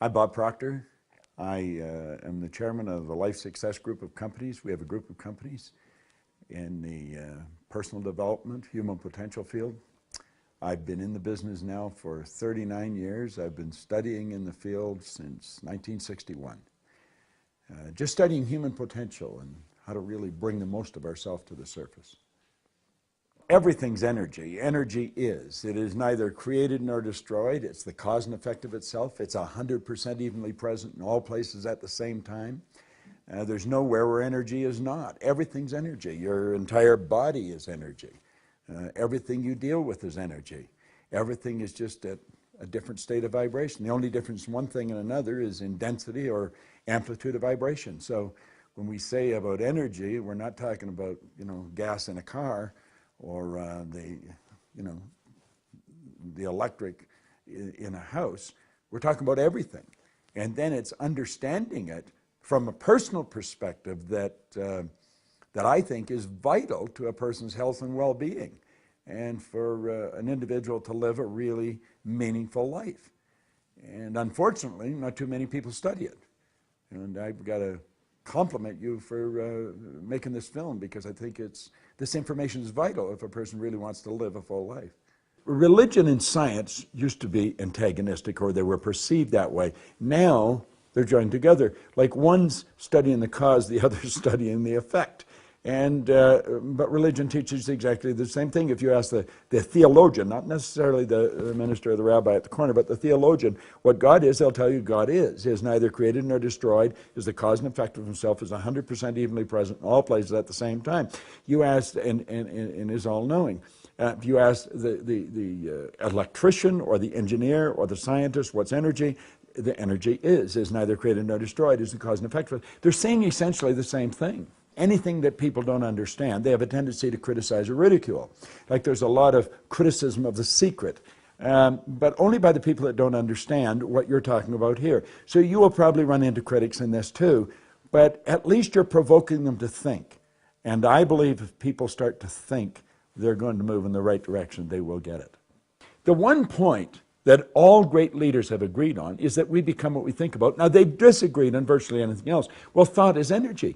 I'm Bob Proctor. I am the chairman of the Life Success Group of companies. We have a group of companies in the personal development, human potential field. I've been in the business now for 39 years. I've been studying in the field since 1961. Just studying human potential and how to really bring the most of ourselves to the surface. Everything's energy. Energy is. It is neither created nor destroyed. It's the cause and effect of itself. It's 100% evenly present in all places at the same time. There's nowhere where energy is not. Everything's energy. Your entire body is energy. Everything you deal with is energy. Everything is just at a different state of vibration. The only difference in one thing and another is in density or amplitude of vibration. So when we say about energy, we're not talking about, gas in a car, or the electric in a house. We're talking about everything. And then it's understanding it from a personal perspective that I think is vital to a person's health and well-being, and for an individual to live a really meaningful life. And unfortunately, not too many people study it. And I've got to compliment you for making this film, because I think this information is vital if a person really wants to live a full life. Religion and science used to be antagonistic, or they were perceived that way. Now they're joined together. Like one's studying the cause, the other's studying the effect. And but religion teaches exactly the same thing. If you ask the theologian, not necessarily the minister or the rabbi at the corner, but the theologian, what God is, they'll tell you God is. He is neither created nor destroyed, is the cause and effect of himself, is 100% evenly present in all places at the same time. You ask, and is all-knowing. If you ask the electrician or the engineer or the scientist, what's energy? The energy is neither created nor destroyed, is the cause and effect of it. They're saying essentially the same thing. Anything that people don't understand, they have a tendency to criticize or ridicule. Like there's a lot of criticism of The Secret, but only by the people that don't understand what you're talking about here. So you will probably run into critics in this too, but at least you're provoking them to think. And I believe if people start to think, they're going to move in the right direction, they will get it. The one point that all great leaders have agreed on is that we become what we think about. Now, they've disagreed on virtually anything else. Well, thought is energy.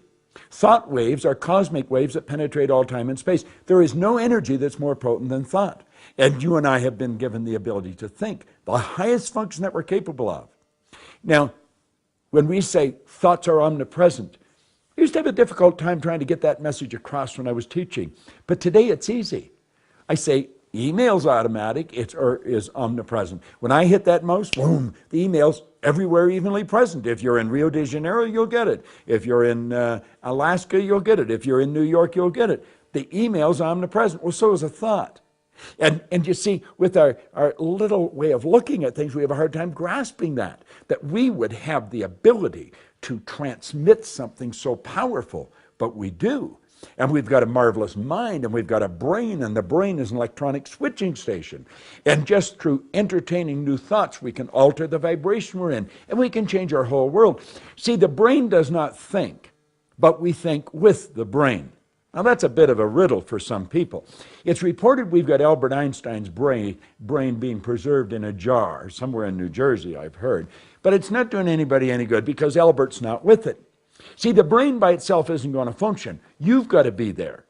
Thought waves are cosmic waves that penetrate all time and space. There is no energy that's more potent than thought. And you and I have been given the ability to think, the highest function that we're capable of. Now, when we say thoughts are omnipresent, I used to have a difficult time trying to get that message across when I was teaching. But today it's easy. I say, email's automatic, is omnipresent. When I hit that mouse, boom, the email's everywhere evenly present. If you're in Rio de Janeiro, you'll get it. If you're in Alaska, you'll get it. If you're in New York, you'll get it. The email's omnipresent. Well, so is a thought. And you see, with our little way of looking at things, we have a hard time grasping that we would have the ability to transmit something so powerful, but we do. And we've got a marvelous mind, and we've got a brain, and the brain is an electronic switching station. And just through entertaining new thoughts, we can alter the vibration we're in, and we can change our whole world. See, the brain does not think, but we think with the brain. Now, that's a bit of a riddle for some people. It's reported we've got Albert Einstein's brain being preserved in a jar somewhere in New Jersey, I've heard. But it's not doing anybody any good because Albert's not with it. See, the brain by itself isn't going to function. You've got to be there.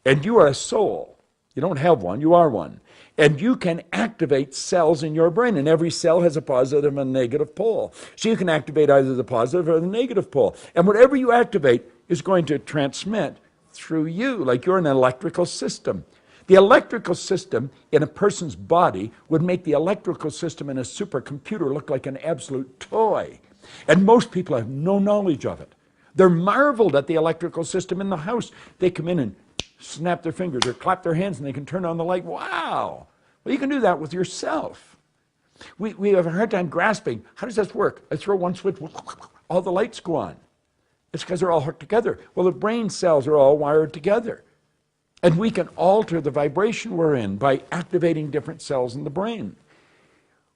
And you are a soul. You don't have one, you are one. And you can activate cells in your brain, and every cell has a positive and negative pole. So you can activate either the positive or the negative pole. And whatever you activate is going to transmit through you, like you're an electrical system. The electrical system in a person's body would make the electrical system in a supercomputer look like an absolute toy. And most people have no knowledge of it. They're marveled at the electrical system in the house. They come in and snap their fingers or clap their hands and they can turn on the light. Wow! Well, you can do that with yourself. We have a hard time grasping, how does this work? I throw one switch, all the lights go on. It's because they're all hooked together. Well, the brain cells are all wired together. And we can alter the vibration we're in by activating different cells in the brain.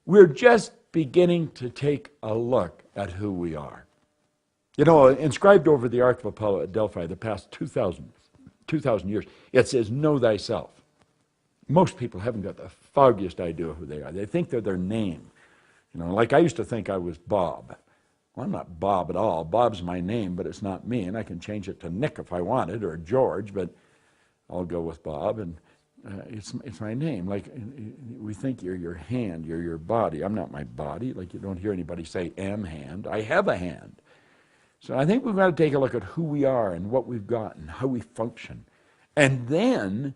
We're just beginning to take a look at who we are. You know, inscribed over the Ark of Apollo at Delphi the past 2,000 years, it says, know thyself. Most people haven't got the foggiest idea who they are. They think they're their name. You know, like I used to think I was Bob. Well, I'm not Bob at all. Bob's my name, but it's not me, and I can change it to Nick if I wanted, or George, but I'll go with Bob, and it's my name. Like, we think you're your hand, you're your body. I'm not my body. Like, you don't hear anybody say, am hand. I have a hand. So I think we've got to take a look at who we are and what we've got and how we function, and then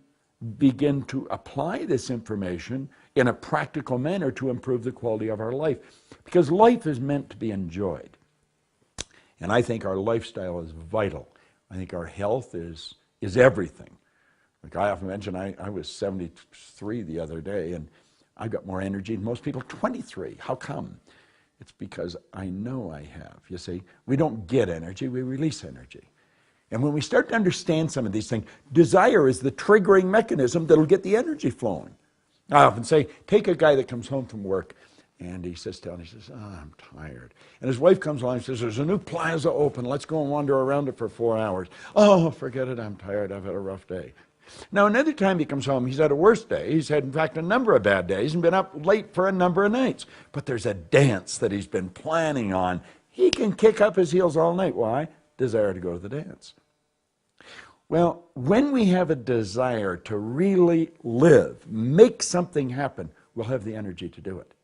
begin to apply this information in a practical manner to improve the quality of our life. Because life is meant to be enjoyed. And I think our lifestyle is vital. I think our health is everything. Like I often mention, I was 73 the other day, and I've got more energy than most people 23. How come? It's because I know I have. You see, we don't get energy, we release energy. And when we start to understand some of these things, desire is the triggering mechanism that'll get the energy flowing. I often say, take a guy that comes home from work, and he sits down, he says, oh, I'm tired. And his wife comes along and says, there's a new plaza open, let's go and wander around it for 4 hours. Oh, forget it, I'm tired, I've had a rough day. Now, another time he comes home, he's had a worse day. He's had, in fact, a number of bad days and been up late for a number of nights. But there's a dance that he's been planning on. He can kick up his heels all night. Why? Desire to go to the dance. Well, when we have a desire to really live, make something happen, we'll have the energy to do it.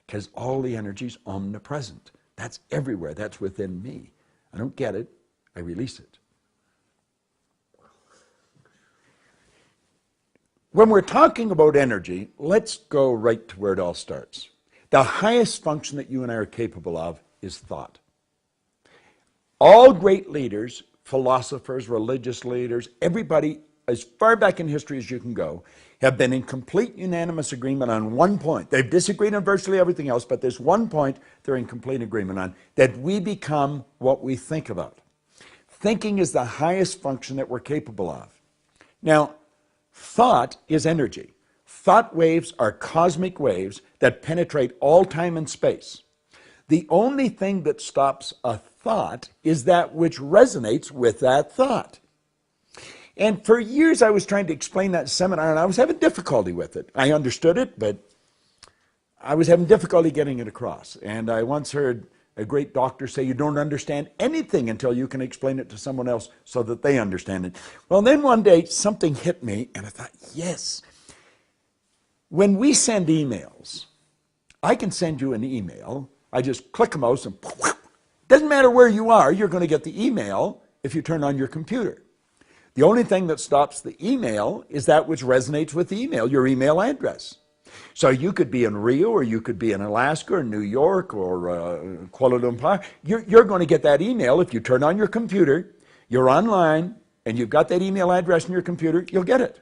Because all the energy is omnipresent. That's everywhere. That's within me. I don't get it. I release it. When we're talking about energy, let's go right to where it all starts. The highest function that you and I are capable of is thought. All great leaders, philosophers, religious leaders, everybody, as far back in history as you can go, have been in complete unanimous agreement on one point. They've disagreed on virtually everything else, but there's one point they're in complete agreement on, that we become what we think about. Thinking is the highest function that we're capable of. Now, thought is energy. Thought waves are cosmic waves that penetrate all time and space. The only thing that stops a thought is that which resonates with that thought. And for years I was trying to explain that in seminar, and I was having difficulty with it. I understood it, but I was having difficulty getting it across. And I once heard a great doctor say, you don't understand anything until you can explain it to someone else so that they understand it. Well, then one day something hit me, and I thought, yes. When we send emails, I can send you an email. I just click a mouse and doesn't matter where you are, you're going to get the email if you turn on your computer. The only thing that stops the email is that which resonates with the email, your email address. So you could be in Rio, or you could be in Alaska, or New York, or Kuala Lumpur. You're going to get that email if you turn on your computer, you're online, and you've got that email address in your computer, you'll get it.